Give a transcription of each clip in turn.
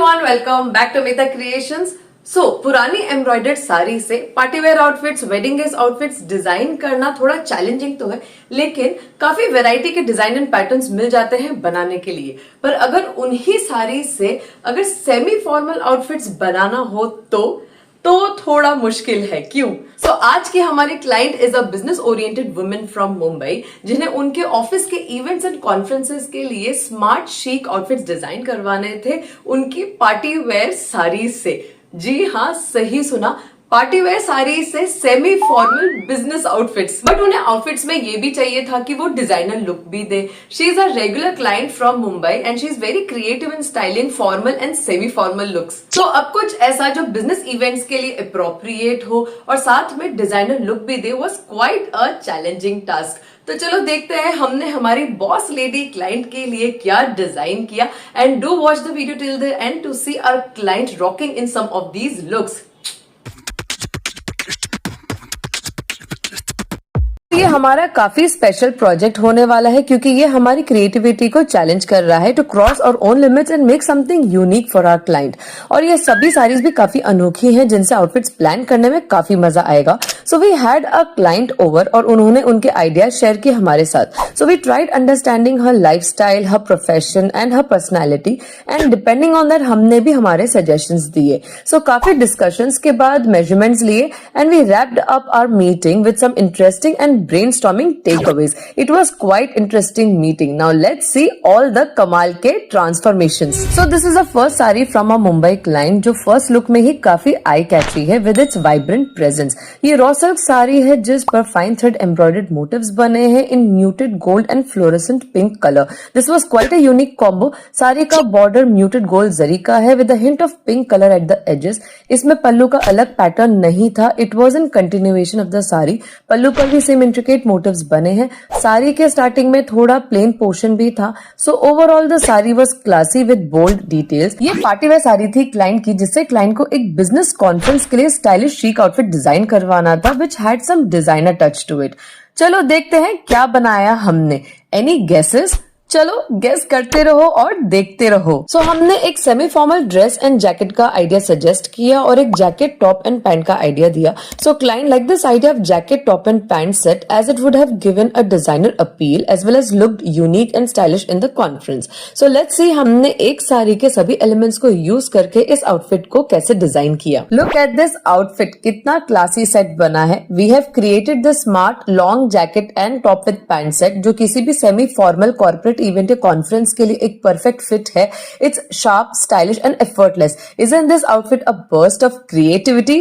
Everyone, welcome back to मेता creations. पुरानी embroidered sari से partywear outfits, wedding dress outfits design करना थोड़ा चैलेंजिंग तो है, लेकिन काफी वैरायटी के डिजाइन एंड पैटर्न्स मिल जाते हैं बनाने के लिए। पर अगर उन्हीं साड़ी से अगर सेमी फॉर्मल आउटफिट्स बनाना हो तो थोड़ा मुश्किल है। क्यों? आज की हमारी client is a business oriented women from Mumbai, जिन्हें उनके ऑफिस के इवेंट्स एंड कॉन्फ्रेंसेस के लिए स्मार्ट शीक आउटफिट्स डिजाइन करवाने थे उनकी पार्टी वेयर साड़ी से। जी हाँ, सही सुना, पार्टी वेयर साड़ी से semi formal business outfits. But उन्हें आउटफिट्स में ये भी चाहिए था कि वो डिजाइनर लुक भी दे। She is a regular client from Mumbai and she is very creative in styling formal and semi formal looks. तो अब कुछ ऐसा जो बिजनेस इवेंट्स के लिए अप्रोप्रिएट हो और साथ में डिजाइनर लुक भी they was quite a challenging task. तो चलो देखते हैं हमने हमारी बॉस लेडी क्लाइंट के लिए क्या डिजाइन किया। And do watch the video till the end to see our client rocking in some of these looks. ये हमारा काफी स्पेशल प्रोजेक्ट होने वाला है, क्योंकि ये हमारी क्रिएटिविटी को चैलेंज कर रहा है to cross our own limits and make something unique for our client. और ये सभी साड़ीज भी काफी अनोखी हैं, जिनसे आउटफिट्स प्लान करने में काफी मजा आएगा। So we had a client over और उन्होंने उनके आइडियाज शेयर किए हमारे साथ। So we tried understanding her lifestyle, her profession and her personality, and depending on that हमने भी हमारे सजेशंस दिए। सो काफी डिस्कशंस के बाद मेजरमेंट्स लिए and we wrapped up our meeting with some interesting and brainstorming takeaways. It was quite interesting meeting. Now let's see all the कमाल के transformations. So this is the first saree from a Mumbai client, जो first look में ही काफी eye catchy है with its vibrant presence. ये raw silk sari है जिस पर fine thread embroidered motifs बने हैं in muted gold and fluorescent pink color. This was quite a unique combo. Sari का border muted gold जरी का है with a hint of pink color at the edges. इसमें पल्लू का अलग पैटर्न नहीं था. It was in continuation of the sari. पल्लू पर भी सेम इंट्रिकेट मोटिव्स बने हैं। साड़ी के स्टार्टिंग में थोड़ा प्लेन पोर्शन भी था। So overall the sari was classy with bold details. ये पार्टी वेयर साड़ी थी क्लाइंट की, जिससे क्लाइंट को एक बिजनेस कॉन्फ्रेंस के लिए स्टाइलिश शीक आउटफिट डिजाइन करवाना था, which had some designer touch to it. चलो देखते हैं क्या बनाया हमने। Any guesses? चलो गेस करते रहो और देखते रहो। हमने एक semi formal dress and jacket का आइडिया सजेस्ट किया और एक जैकेट टॉप एंड पैंट का आइडिया दिया। Client like this idea of jacket top and pant set as it would have given a designer appeal as well as looked unique and stylish in the conference. Let's see हमने एक साड़ी के सभी elements को use करके इस outfit को कैसे design किया। लुक एट दिस आउटफिट, कितना क्लासी सेट बना है। We have created the smart long jacket and top with pant set, जो किसी भी सेमी फॉर्मल कॉर्पोरेट इवेंट या कॉन्फ्रेंस के लिए एक परफेक्ट फिट है। It's sharp, stylish and effortless. Isn't this outfit a burst of creativity?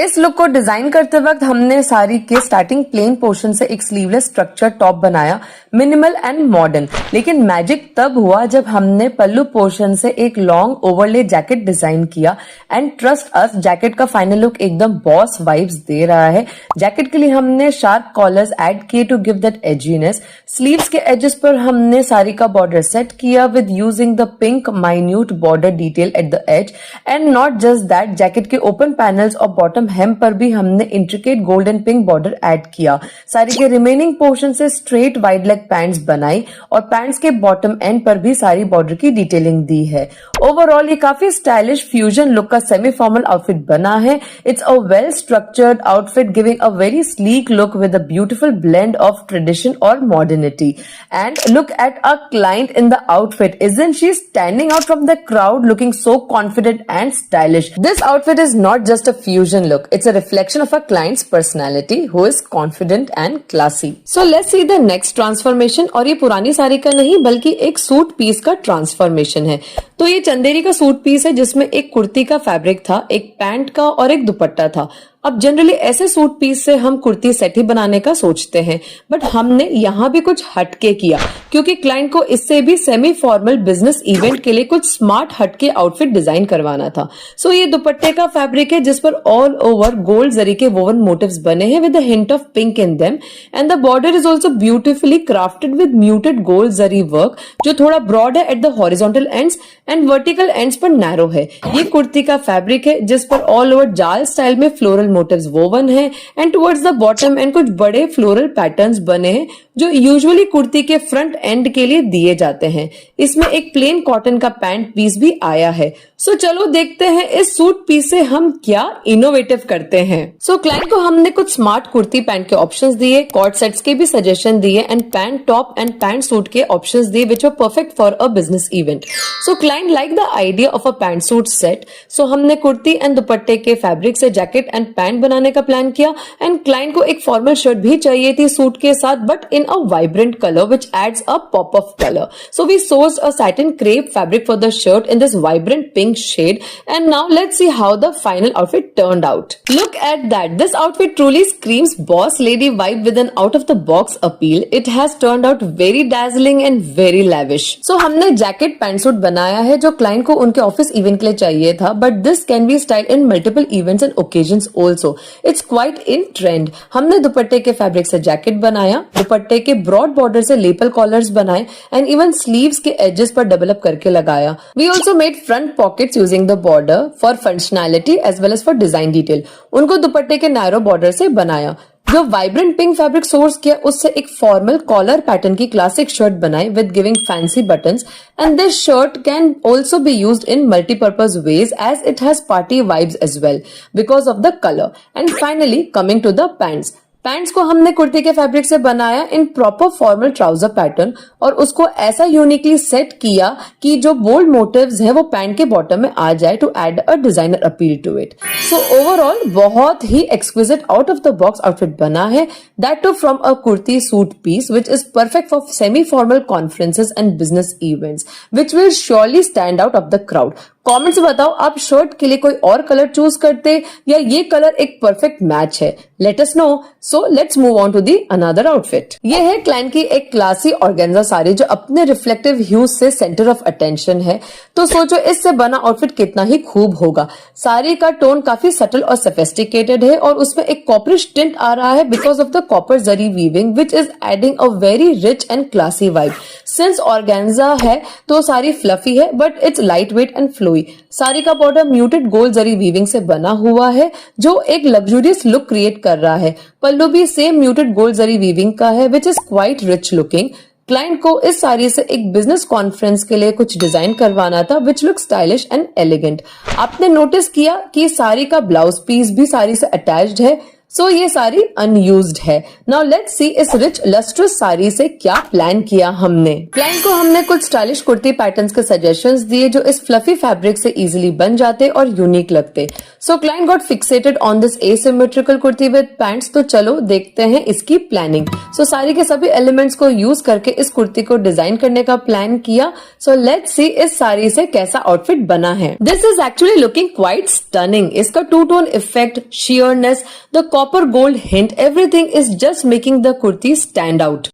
इस look को डिजाइन करते वक्त हमने साड़ी के स्टार्टिंग प्लेन पोर्शन से एक स्लीवलेस स्ट्रक्चर टॉप बनाया, मिनिमल एंड मॉडर्न। लेकिन मैजिक तब हुआ जब हमने पल्लू पोर्शन से एक लॉन्ग ओवरले जैकेट डिजाइन किया। एंड ट्रस्ट अस, जैकेट का फाइनल लुक एकदम बॉस वाइब्स दे रहा है। जैकेट के लिए हमने शार्प कॉलर्स ऐड किए to give that edginess. Sleeves के एजेस पर हमने साड़ी का बॉर्डर सेट किया with using the pink minute border detail at the age. And not just that, jacket के ओपन पैनल्स और बॉटम हेम पर भी हमने intricate gold and pink border add किया। साड़ी के रिमेनिंग पोर्शन से स्ट्रेट वाइड लेग पैंट्स बनाई और पैंट्स के बॉटम एंड पर भी सारी बॉर्डर की डिटेलिंग दी है। ओवरऑल ये काफी स्टाइलिश फ्यूजन लुक का सेमी फॉर्मल आउटफिट बना है। It's a well structured outfit giving a very sleek look with a beautiful blend of tradition और modernity. And look at a client in the outfit. Isn't she standing out from the crowd looking so confident and stylish? This outfit is not just a fusion look. It's a reflection of a client's personality who is confident and classy. So let's see the next transformation. और ये पुरानी साड़ी का नहीं बल्कि एक suit piece का transformation है। तो ये चंदेरी का सूट पीस है, जिसमें एक कुर्ती का फैब्रिक था, एक पैंट का और एक दुपट्टा था। अब जनरली ऐसे सूट पीस से हम कुर्ती सेट ही बनाने का सोचते हैं, बट हमने यहाँ भी कुछ हटके किया, क्योंकि क्लाइंट को इससे भी सेमी फॉर्मल बिजनेस इवेंट के लिए कुछ स्मार्ट हटके आउटफिट डिजाइन करवाना था। ये दुपट्टे का फैब्रिक है, जिस पर ऑल ओवर गोल्ड जरी के वोवन मोटिव्स बने हैं with a hint of pink in them. And the border is also beautifully crafted with muted gold zari work, जो थोड़ा ब्रॉड है at the horizontal ends and vertical ends पर narrow है। ये कुर्ती का फैब्रिक है जिस पर ऑल ओवर जाल स्टाइल में फ्लोरल मोटिव्स वोवन है and towards the bottom and कुछ बड़े फ्लोरल पैटर्न्स बने हैं जो यूजुअली कुर्ती के फ्रंट एंड के लिए दिए जाते हैं। इसमें एक प्लेन कॉटन का पैंट पीस भी आया है। सो चलो देखते हैं इस सूट पीस से हम क्या इनोवेटिव करते हैं। सो क्लाइंट को हमने कुछ स्मार्ट कुर्ती पैंट के ऑप्शंस दिए, कॉर्ड सेट्स के भी सजेशन दिए and pant top and pant suit के ऑप्शंस दिए which are perfect for a business event. So client like the idea of a pant suit set. So हमने kurti and दुपट्टे के फैब्रिक से जैकेट एंड पैंट बनाने का plan किया and client को एक फॉर्मल शर्ट भी चाहिए थी सूट के साथ, but in a vibrant color which adds a pop of color. So we sourced a satin crepe fabric for the shirt in this vibrant pink shade, and now let's see how the final outfit turned out. Look at that. This outfit truly screams boss lady vibe with an out of the box appeal. It has turned out very dazzling and very lavish. So हमने jacket pant suit बनाया है जो client को उनके office event के लिए चाहिए था, but this can be styled in multiple events and occasions also. It's quite in trend. हमने दुपट्टे के फैब्रिक से जैकेट बनाया, दुपट्टे के ब्रॉड बॉर्डर से लेपल कॉलर्स बनाए एंड इवन स्लीव्स के एजेस पर डेवलप करके लगाया। We also made front pockets using the border for functionality as well as for design detail. उनको दुपट्टे के नैरो बॉर्डर से बनाया। जो वाइब्रेंट पिंक फैब्रिक सोर्स किया उससे एक फॉर्मल कॉलर पैटर्न की क्लासिक शर्ट बनाई with giving fancy buttons and this shirt can also be used in multipurpose ways as it has party vibes as well because of the colour. And finally coming to the pants. Pants को हमने कुर्ती के fabric से बनाया in proper formal trouser pattern और उसको ऐसा uniquely set किया कि जो बोल्ड मोटिव्स है वो पैंट के बॉटम में आ जाए to add a designer appeal to it. So overall बहुत ही exquisite out of the box outfit बना है, that too from a kurti suit piece which is perfect for semi formal conferences and business events which will surely stand out of the crowd. Comments में बताओ आप shirt के लिए कोई और colour choose करते या ये कलर एक परफेक्ट मैच है। Let us know. So let's move on to the another outfit. ये है क्लाइंट की एक क्लासी ऑर्गेन्जा साड़ी जो अपने रिफ्लेक्टिव ह्यूज से सेंटर ऑफ अटेंशन है। तो सोचो इससे बना आउटफिट कितना ही खूब होगा। साड़ी का टोन काफी सटल और सोफिस्टिकेटेड है और उसमें एक कॉपरिश टिंट आ रहा है because of the copper zari weaving which is adding a very rich and classy vibe. Since organza है तो साड़ी फ्लफी है but it's light weight and flowy. Sari का border muted gold zari weaving से बना हुआ है जो एक लग्जूरियस लुक क्रिएट कर रहा है। पल्लू भी same muted gold zari weaving का है which is quite rich looking. Client को इस साड़ी से एक बिजनेस कॉन्फ्रेंस के लिए कुछ डिजाइन करवाना था which look stylish and elegant. आपने नोटिस किया कि साड़ी का ब्लाउज पीस भी साड़ी से अटैच्ड है। सो ये साड़ी अनयूज्ड है। नाउ लेट्स सी इस रिच लस्ट्रस साड़ी से क्या प्लान किया हमने। क्लाइंट को हमने कुछ स्टाइलिश कुर्ती पैटर्न्स के सजेशंस दिए जो इस फ्लफी फैब्रिक से इजीली बन जाते और यूनिक लगते। सो client got fixated on this asymmetrical kurti with pants. तो चलो देखते हैं इसकी प्लानिंग। सो साड़ी के सभी एलिमेंट्स को यूज करके इस कुर्ती को डिजाइन करने का प्लान किया। सो लेट्स सी इस साड़ी से कैसा आउटफिट बना है। This is actually looking quite stunning. इसका two tone effect, sheerness, the copper gold hint, everything is just making the kurti stand out.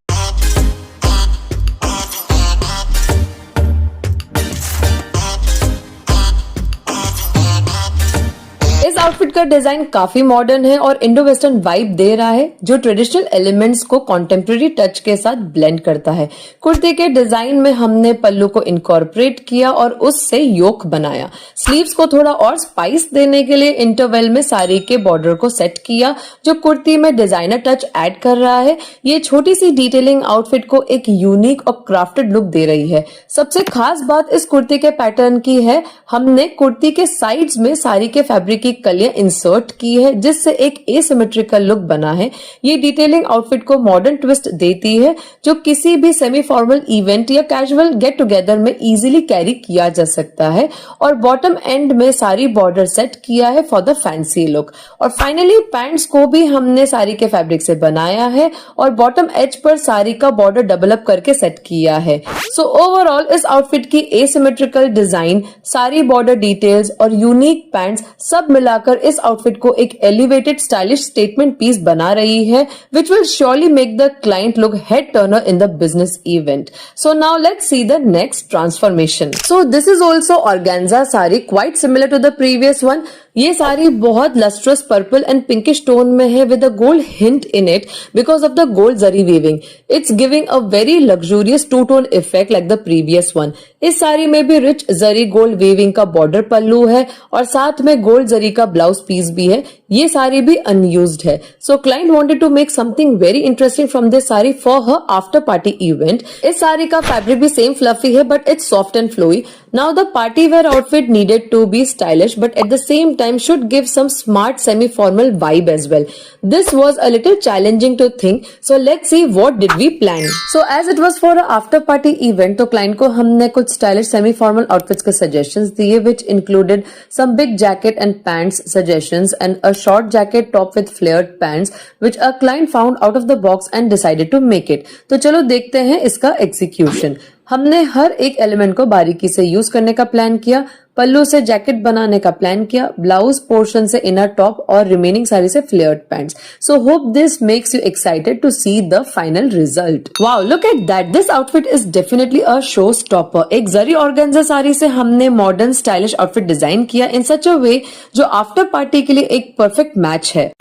इस आउटफिट का डिजाइन काफी मॉडर्न है और इंडो वेस्टर्न वाइब दे रहा है जो ट्रेडिशनल एलिमेंट्स को कॉन्टेम्प्रेरी टच के साथ ब्लेंड करता है। कुर्ते के डिजाइन में हमने पल्लू को इनकॉर्पोरेट किया और उससे योक बनाया। स्लीव्स को थोड़ा और स्पाइस देने के लिए इंटरवेल में साड़ी के बॉर्डर को सेट किया जो कुर्ती में डिजाइनर टच ऐड कर रहा है। ये छोटी सी डिटेलिंग आउटफिट को एक यूनिक और क्राफ्टेड लुक दे रही है। सबसे खास बात इस कुर्ती के पैटर्न की है, हमने कुर्ती के साइड्स में साड़ी के फैब्रिक की कलियां इंसर्ट की है जिससे एक एसिमेट्रिकल लुक बना है। ये डिटेलिंग आउटफिट को मॉडर्न ट्विस्ट देती है जो किसी भी सेमी फॉर्मल इवेंट या कैजुअल गेट टुगेदर में इजीली कैरी किया जा सकता है। और बॉटम एंड में साड़ी बॉर्डर सेट किया है फॉर द फैंसी लुक। और फाइनली पैंट्स को भी हमने साड़ी के फैब्रिक से बनाया है और बॉटम एज पर साड़ी का बॉर्डर डेवलप करके सेट किया है। सो ओवरऑल इस आउटफिट की asymmetrical design, sari border details और यूनिक पैंट्स सब मिलाकर बनाकर इस आउटफिट को एक एलिवेटेड स्टाइलिश स्टेटमेंट पीस बना रही है, which will surely make the client look head turner in the business event. So now let's see the next transformation. So this is also organza saree, quite similar to the previous one. ये साड़ी बहुत lustrous purple and pinkish tone में है with a gold hint in it because of the gold zari weaving. It's giving a very luxurious two tone effect like the previous one. इस साड़ी में भी rich zari gold weaving का border pallu है और साथ में गोल्ड जरी का ब्लाउज पीस भी है. ये साड़ी भी अनयूज्ड है. So client wanted to make something very interesting from this sari for her after party event. इस साड़ी का फैब्रिक भी सेम फ्लफी है but it's soft and flowy. Now the party wear outfit needed to be stylish but at the same time should give some smart semi-formal vibe as well. This was a little challenging to think. So let's see what did we plan. So as it was for a after party event, तो client को हमने कुछ stylish semi-formal outfits के suggestions दिए, which included some big jacket and pants suggestions and a short jacket top with flared pants, which a client found out of the box and decided to make it. तो चलो देखते हैं इसका execution. हमने हर एक element को बारीकी से यूज करने का प्लान किया. पल्लू से जैकेट बनाने का प्लान किया, ब्लाउज पोर्शन से इनर टॉप और रिमेनिंग सारी से flared pants. So hope this makes you excited to see the final result. Wow, look at that, this outfit is definitely a show stopper. एक zari organza sari से हमने modern stylish outfit design किया इन सच अ वे जो after party के लिए एक perfect match है.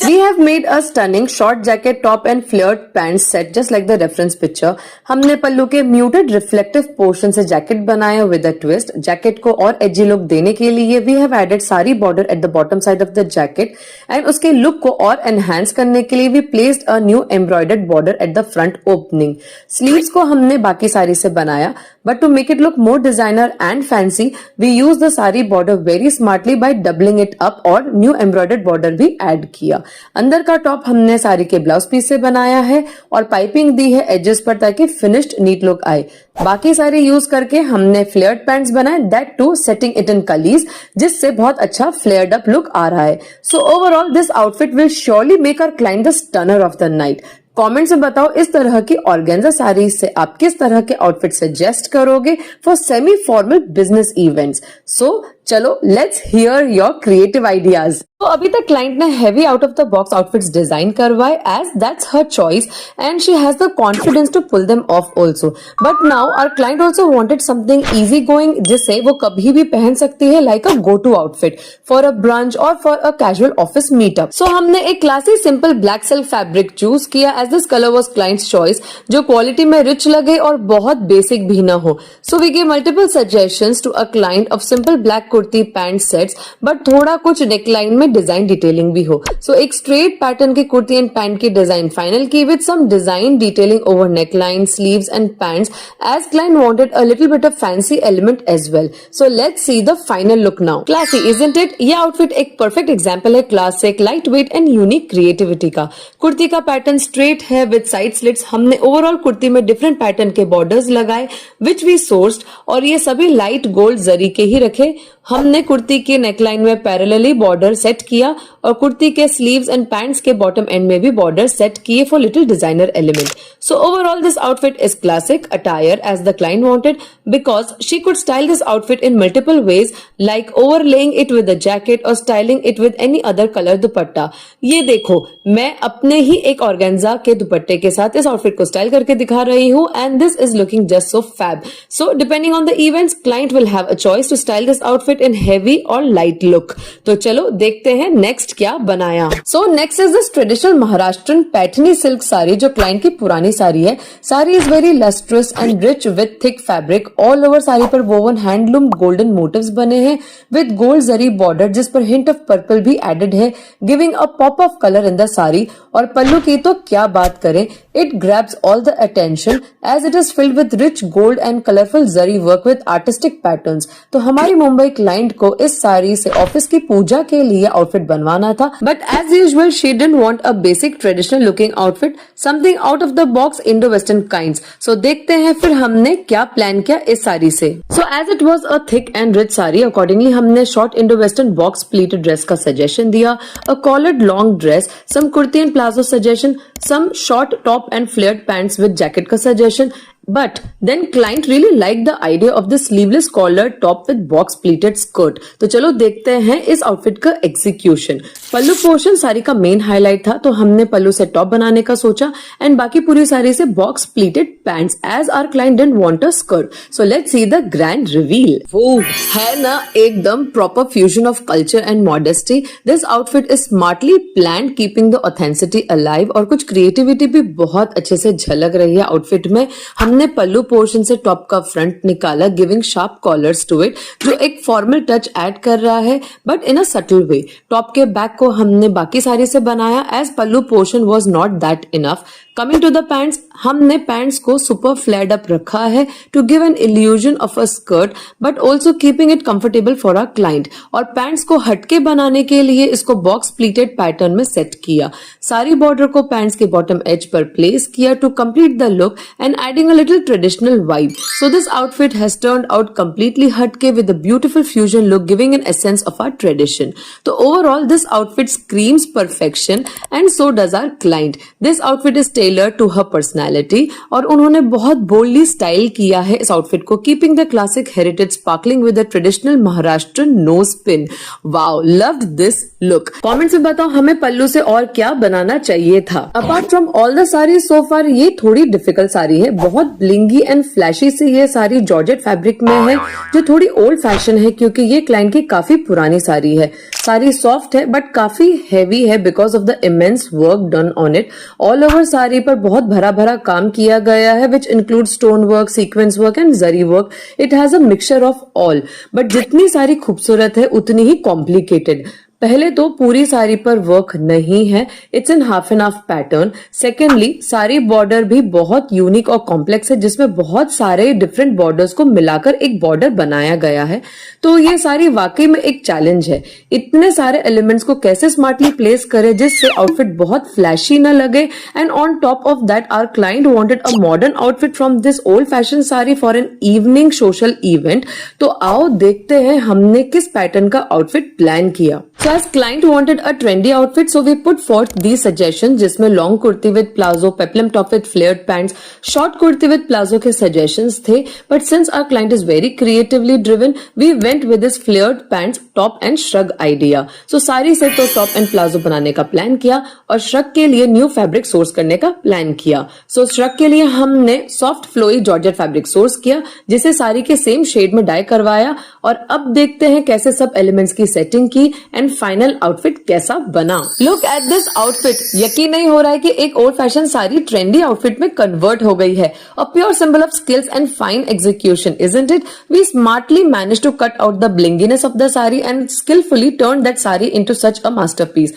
We have made a stunning short jacket top and flared pants set just like the reference picture. हमने पल्लू के muted reflective portion से जैकेट बनाया with a twist. जैकेट को और edgy look देने के लिए we have added सारी border at the bottom side of the jacket and उसके look को और enhance करने के लिए we placed a new embroidered border at the front opening. Sleeves को हमने बाकी साड़ी से बनाया but to make it look more designer and fancy we use the सारी border very smartly by doubling it up और new embroidered border भी add किया. अंदर का टॉप हमने साड़ी के ब्लाउज पीस से बनाया है और पाइपिंग दी है एजेस पर ताकि फिनिश्ड नीट लुक आए. बाकी सारी यूज करके हमने फ्लेयर्ड पैंट्स बनाए, that too setting it in कलीज, जिससे बहुत अच्छा फ्लेयर्ड अप लुक आ रहा है. So overall this outfit will surely make our client the stunner of the night. Comments में बताओ इस तरह की ऑर्गेन्जा साड़ी से आप किस तरह के आउटफिट सजेस्ट करोगे for semi formal business events. So चलो let's hear your creative ideas. तो अभी तक क्लाइंट ने heavy out of the box outfits design करवाए as that's her choice and she has the confidence to pull them off also. But now our client also wanted something easy going जिसे वो कभी भी पहन सकती है like a go to outfit for a brunch और for a casual office meetup. So हमने एक classy simple black silk fabric choose किया as this colour was client's choice, जो क्वालिटी में रिच लगे और बहुत बेसिक भी ना हो. So we give multiple suggestions to a client of simple black kurti pant sets but थोड़ा कुछ नेकलाइन में डिजाइन डिटेलिंग भी हो. सो एक स्ट्रेट पैटर्न की कुर्ती एंड पैंट की डिजाइन फाइनल की with some design detailing over neckline, sleeves and pants as client wanted a little bit of fancy element as well. So let's see the final look now. Classy isn't it? ये outfit एक perfect example है classic, light weight and unique creativity का. कुर्ती का pattern straight है with side slits. हमने overall kurti में different pattern के borders लगाए विच वी सोर्स्ड और ये सभी लाइट गोल्ड जरी के ही रखे. हमने कुर्ती के नेकलाइन में पैरेलली बॉर्डर सेट किया और कुर्ती के स्लीव्स एंड पैंट्स के बॉटम एंड में भी बॉर्डर सेट किए for little designer element. So overall this outfit is classic attire as the client wanted because she could style this outfit in multiple ways like overlaying it with a jacket और styling it with any other colour dupatta. ये देखो, मैं अपने ही एक organza के दुपट्टे के साथ इस आउटफिट को स्टाइल करके दिखा रही हूँ and this is looking just so fab. So depending on the events client will have a choice to style this outfit in heavy और लाइट लुक. तो चलो देखते हैं नेक्स्ट क्या बनाया. So next is this traditional Maharashtrian Paithani silk sari जो client की पुरानी साड़ी है. Sari is very lustrous and rich with thick fabric. All over sari पर वोवन हैंडलूम गोल्डन मोटिव्स बने हैं विद गोल्ड जरी बॉर्डर जिस पर हिंट ऑफ पर्पल भी एडेड है, giving a pop of colour in the sari. और पल्लू की तो क्या बात करें, it grabs all the attention as it is filled with rich gold and colourful zari work with artistic patterns. तो हमारी मुंबई क्लाइंट को इस साड़ी से ऑफिस की पूजा के लिए आउटफिट बनवाना बनाना था, but as usual she didn't want a basic traditional looking outfit, something out of the box Indo western kinds. So देखते हैं फिर हमने क्या प्लान किया इस साड़ी से। So as it was a thick and rich sari, accordingly हमने short Indo western box pleated dress का सजेशन दिया, a collared long dress, some kurti and palazzo suggestion, some short top and flared pants with jacket का suggestion. But then client really liked the idea of the sleeveless collared top with box pleated skirt. तो चलो देखते हैं इस outfit का execution. पल्लू portion sari का main highlight था, तो हमने पल्लू से टॉप बनाने का सोचा एंड बाकी पूरी साड़ी से box pleated pants, as our client didn't want a skirt. So let's see the grand reveal. वो है ना एकदम proper fusion of culture and modesty. This outfit is smartly planned, keeping the authenticity alive, और कुछ creativity भी बहुत अच्छे से झलक रही है आउटफिट में। हमने पल्लू पोर्शन से टॉप का फ्रंट निकाला, giving sharp collars to it, जो एक फॉर्मल टच ऐड कर रहा है but in a subtle way. Top के बैक को हमने बाकी साड़ी से बनाया, as pallu portion was not that enough. Coming to the pants, हमने पैंट्स को सुपर फ्लैड अप रखा है to give an illusion of a skirt but also keeping it comfortable for our client. और पैंट्स को हटके बनाने के लिए इसको बॉक्स प्लीटेड पैटर्न में सेट किया। सारी बॉर्डर को पैंट्स के बॉटम एज पर प्लेस किया to complete the look and adding a little traditional vibe. So this outfit has turned out completely hatke with a beautiful fusion look, giving an essence of our tradition. So overall this outfit screams perfection and so does our client. This outfit is tailored to her personality और उन्होंने बहुत boldly style किया है इस outfit को, keeping the classic heritage sparkling with a traditional Maharashtrian nose pin. Wow, loved this look. Comments में बताओ हमें पल्लू से और क्या बनाना चाहिए था। Apart from all the sarees so far, ये थोड़ी difficult साड़ी है, बहुत ब्लिंगी एंड फ्लैशी से ये साड़ी जॉर्जेट फैब्रिक में है, जो थोड़ी ओल्ड फैशन है क्योंकि ये क्लाइंट की काफी पुरानी साड़ी है। साड़ी सॉफ्ट है बट काफी हैवी है because of the immense work done on it. All over sari पर बहुत भरा भरा काम किया गया है, which include stone work, sequence work and zari work. It has a mixture of all, but जितनी साड़ी खूबसूरत है उतनी ही कॉम्प्लिकेटेड। पहले तो पूरी साड़ी पर वर्क नहीं है, it's in half and half pattern. Secondly सारी बॉर्डर भी बहुत यूनिक और कॉम्प्लेक्स है, जिसमें बहुत सारे डिफरेंट बॉर्डर्स को मिलाकर एक बॉर्डर बनाया गया है। तो ये साड़ी वाकई में एक चैलेंज है। इतने सारे एलिमेंट्स को कैसे स्मार्टली प्लेस करें जिससे आउटफिट बहुत फ्लैशी न लगे, and on top of that our client wanted a modern outfit from this old fashion sari for an evening social event. तो आओ देखते हैं हमने किस पैटर्न का आउटफिट प्लान किया। So as client wanted a trendy outfit, so we put forth these suggestions, जिसमें long kurti with palazzo, peplum top with flared pants, short kurti with palazzo के सजेशंस थे। But since our client is very creatively driven, we went with this flared pants top and shrug idea. So sari से तो top and palazzo बनाने का plan किया और shrug के लिए न्यू फैब्रिक सोर्स करने का प्लान किया। सो श्रग के लिए हमने soft flowy georgette fabric source किया, जिसे साड़ी के सेम शेड में डाई करवाया। और अब देखते हैं कैसे सब एलिमेंट्स की सेटिंग की एंड फाइनल आउटफिट कैसा बना। लुक एट दिस आउटफिट, यकीन नहीं हो रहा है कि एक old fashion sari trendy outfit में कन्वर्ट हो गई है। A pure symbol of skills and fine execution, isn't it? We smartly manage to cut out the blinginess of the sari and skillfully turned that saree into such a masterpiece.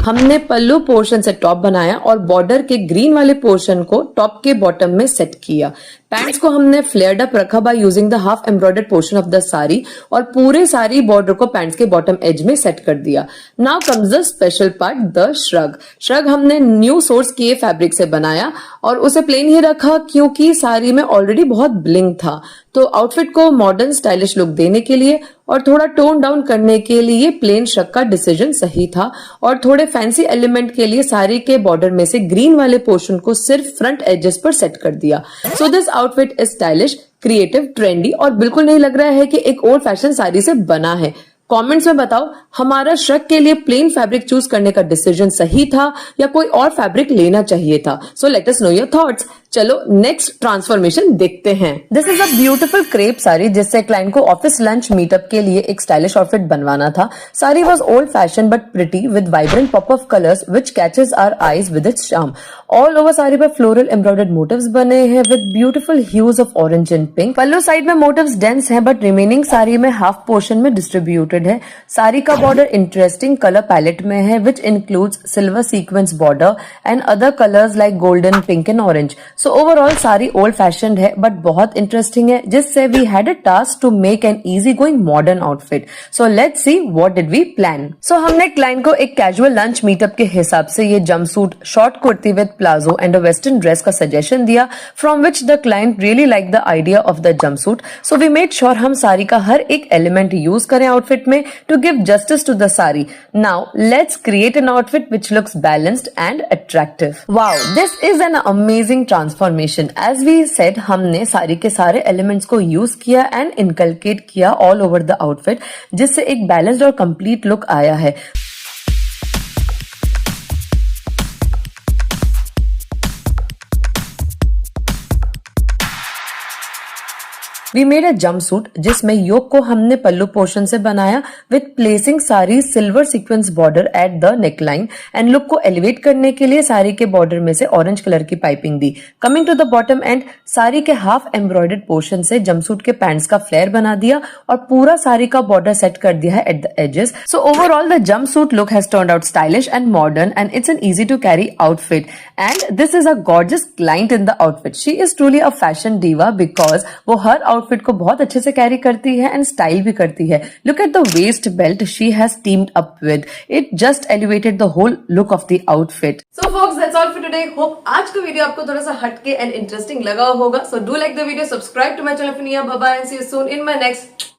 हमने pallu portion से top बनाया और border के green वाले portion को top के bottom में set किया। पैंट्स को हमने फ्लेयर्ड अप रखा by using the half embroidered portion of the sari, और पूरे सारी बॉर्डर को पैंट्स के बॉटम एज में सेट कर दिया। Now comes the special part, the shrug. Shrug हमने न्यू सोर्स किए फैब्रिक से बनाया और उसे प्लेन ही रखा क्योंकि साड़ी में ऑलरेडी बहुत ब्लिंग था। तो आउटफिट को मॉडर्न स्टाइलिश लुक देने के लिए और थोड़ा टोन डाउन करने के लिए प्लेन श्रग का डिसीजन सही था, और थोड़े फैंसी एलिमेंट के लिए साड़ी के बॉर्डर में से ग्रीन वाले पोर्शन को सिर्फ फ्रंट एजेस पर सेट कर दिया। So this outfit is stylish, creative, trendy और बिल्कुल नहीं लग रहा है कि एक ओल्ड फैशन साड़ी से बना है। कमेंट्स में बताओ हमारा श्रग के लिए प्लेन फैब्रिक चूज करने का डिसीजन सही था या कोई और फैब्रिक लेना चाहिए था। So let us know your thoughts. चलो नेक्स्ट ट्रांसफॉर्मेशन देखते हैं। This is a beautiful crepe sari जिससे क्लाइंट को ऑफिस लंच मीटअप के लिए एक स्टाइलिश आउटफिट बनवाना था। Sari was old fashion but pretty with vibrant pop of colours which catches our eyes with its charm. All over sari पर फ्लोरल एम्ब्रॉयडर्ड मोटिव्स बने हैं with beautiful hues of orange and pink. Pallu side में motifs dense हैं but remaining sari में half portion में distributed है। साड़ी का border interesting colour palette में है which includes silver sequence border and other colours like golden, pink and orange. So overall sari old fashion है but बहुत इंटरेस्टिंग है, जिससे we had a task to make an easy going modern outfit. So let's see what did we plan. So हमने client को एक casual lunch meetup के हिसाब से ये jumpsuit, short kurti with palazzo and a western dress का suggestion दिया, from which the client really like the idea of the jumpsuit. So we made sure हम साड़ी का हर एक एलिमेंट यूज करें आउटफिट में to give justice to the sari. Now let's create an outfit which looks balanced and attractive. Wow, this is an amazing transformation. As we said, हमने साड़ी के सारे elements को यूज किया एंड इनकलकेट किया all over the outfit, जिससे एक balanced और complete look आया है। वी मेड अ जंपसूट जिसमें योक को हमने पल्लू पोर्शन से बनाया with placing sari silver sequence border at the neckline and look को एलिवेट करने के लिए साड़ी के बॉर्डर में से ऑरेंज कलर की पाइपिंग दी। Coming to the bottom end, sari के हाफ एम्ब्रॉयडर्ड पोर्शन से जंपसूट के पैंट्स का फ्लेयर बना दिया और पूरा साड़ी का बॉर्डर सेट कर दिया है at the edges. So overall the jumpsuit look has turned out stylish and modern and it's an easy to carry outfit and this is a gorgeous client in the outfit. She is truly a fashion diva because वो हर outfit को बहुत अच्छे से carry करती है and style भी करती है। Look at the waist belt she has teamed up with, it just elevated the whole look of the outfit. So folks, that's all for today. Hope आज का वीडियो आपको थोड़ा सा हटके एंड इंटरेस्टिंग लगा होगा। So do like the video, subscribe to my channel फनिया, bye bye and see you soon in my next